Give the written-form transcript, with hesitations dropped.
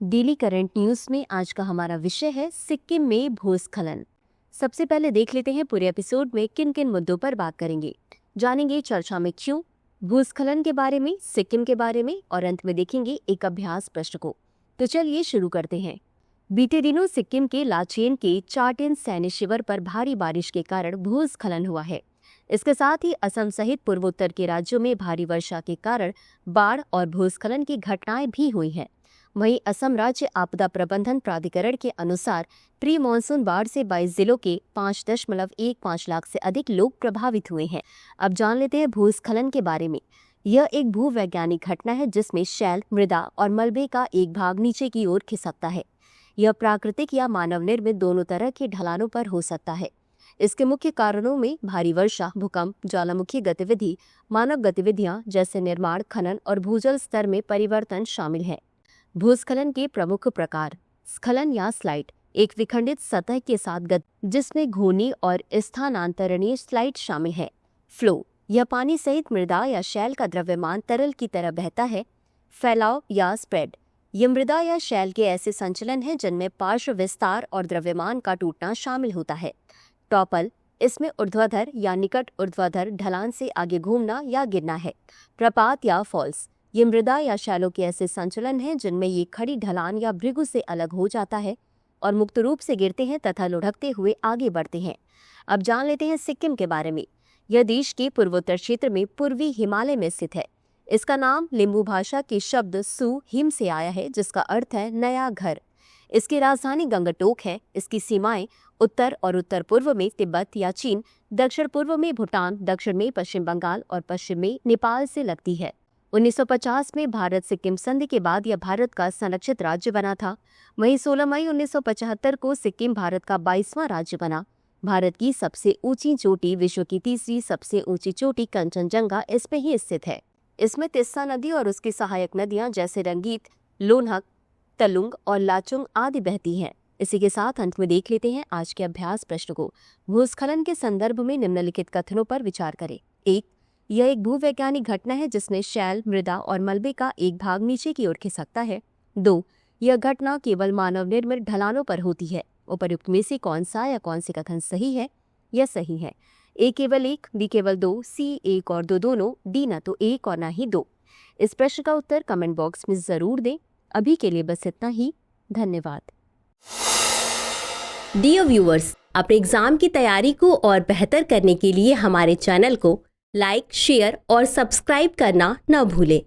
Daily current news में आज का हमारा विषय है सिक्किम में भूस्खलन। सबसे पहले देख लेते हैं पूरे एपिसोड में किन किन मुद्दों पर बात करेंगे। जानेंगे चर्चा में क्यों, भूस्खलन के बारे में, सिक्किम के बारे में और अंत में देखेंगे एक अभ्यास प्रश्न को। तो चलिए शुरू करते हैं। बीते दिनों सिक्किम के लाचेन के चार्टेन सैन्य शिविर पर भारी बारिश के कारण भूस्खलन हुआ है। इसके साथ ही असम सहित पूर्वोत्तर के राज्यों में भारी वर्षा के कारण बाढ़ और भूस्खलन की घटनाएं भी हुई हैं। वहीं असम राज्य आपदा प्रबंधन प्राधिकरण के अनुसार प्री मानसून बाढ़ से 22 जिलों के 5.15 लाख से अधिक लोग प्रभावित हुए हैं। अब जान लेते हैं भूस्खलन के बारे में। यह एक भूवैज्ञानिक घटना है जिसमें शैल, मृदा और मलबे का एक भाग नीचे की ओर खिसकता है। यह प्राकृतिक या मानव निर्मित दोनों तरह के ढलानों पर हो सकता है। इसके मुख्य कारणों में भारी वर्षा, भूकंप, ज्वालामुखी गतिविधि, मानव गतिविधियां जैसे निर्माण, खनन और भूजल स्तर में परिवर्तन शामिल है। भूस्खलन के प्रमुख प्रकार। स्खलन या स्लाइड, एक विखंडित सतह के साथ गति जिसमें घूर्णी और स्थानांतरणीय स्लाइड शामिल है। फ्लो, यह पानी सहित मृदा या शैल का द्रव्यमान तरल की तरह बहता है। फैलाव या स्प्रेड, ये मृदा या शैल के ऐसे संचलन हैं जिनमें पार्श्व विस्तार और द्रव्यमान का टूटना शामिल होता है। टॉपल, इसमें ऊर्ध्वाधर या निकट ऊर्ध्वाधर ढलान से आगे घूमना या गिरना है। प्रपात या फॉल्स, ये मृदा या शैलों के ऐसे संचलन हैं जिनमें ये खड़ी ढलान या भृगु से अलग हो जाता है और मुक्त रूप से गिरते हैं तथा लुढ़कते हुए आगे बढ़ते हैं। अब जान लेते हैं सिक्किम के बारे में। यह देश के पूर्वोत्तर क्षेत्र में पूर्वी हिमालय में स्थित है। इसका नाम लिम्बू भाषा के शब्द सु हिम से आया है जिसका अर्थ है नया घर। इसकी राजधानी गंगटोक है। इसकी सीमाएं उत्तर और उत्तर पूर्व में तिब्बत या चीन, दक्षिण पूर्व में भूटान, दक्षिण में पश्चिम बंगाल और पश्चिम में नेपाल से लगती है। 1950 में भारत सिक्किम संधि के बाद यह भारत का संरक्षित राज्य बना था। वहीं 16 मई 1975 को सिक्किम भारत का 22वां राज्य बना। भारत की सबसे ऊंची चोटी, विश्व की तीसरी सबसे ऊंची चोटी कंचनजंगा इस पे ही स्थित है। इसमें तिस्सा नदी और उसकी सहायक नदियां जैसे रंगीत, लोनहक, तलुंग और लाचुंग आदि बहती हैं। इसी के साथ अंत में देख लेते हैं आज के अभ्यास प्रश्न को। भूस्खलन के संदर्भ में निम्नलिखित कथनों पर विचार करें। 1. यह एक भूवैज्ञानिक घटना है जिसमें शैल, मृदा और मलबे का एक भाग नीचे की ओर खिसकता है। 2. यह घटना केवल मानव निर्मित ढलानों पर होती है। उपर्युक्त में से कौन सा या कौन से कथन सही है? यह सही है। ए केवल 1, बी केवल 2, सी 1 और 2 दोनों, डी न तो 1 और न ही 2। इस प्रश्न का उत्तर कमेंट बॉक्स में जरूर दें। अभी के लिए बस इतना ही। धन्यवाद। डियर व्यूअर्स, अपने एग्जाम की तैयारी को और बेहतर करने के लिए हमारे चैनल को लाइक, शेयर और सब्सक्राइब करना न भूलें।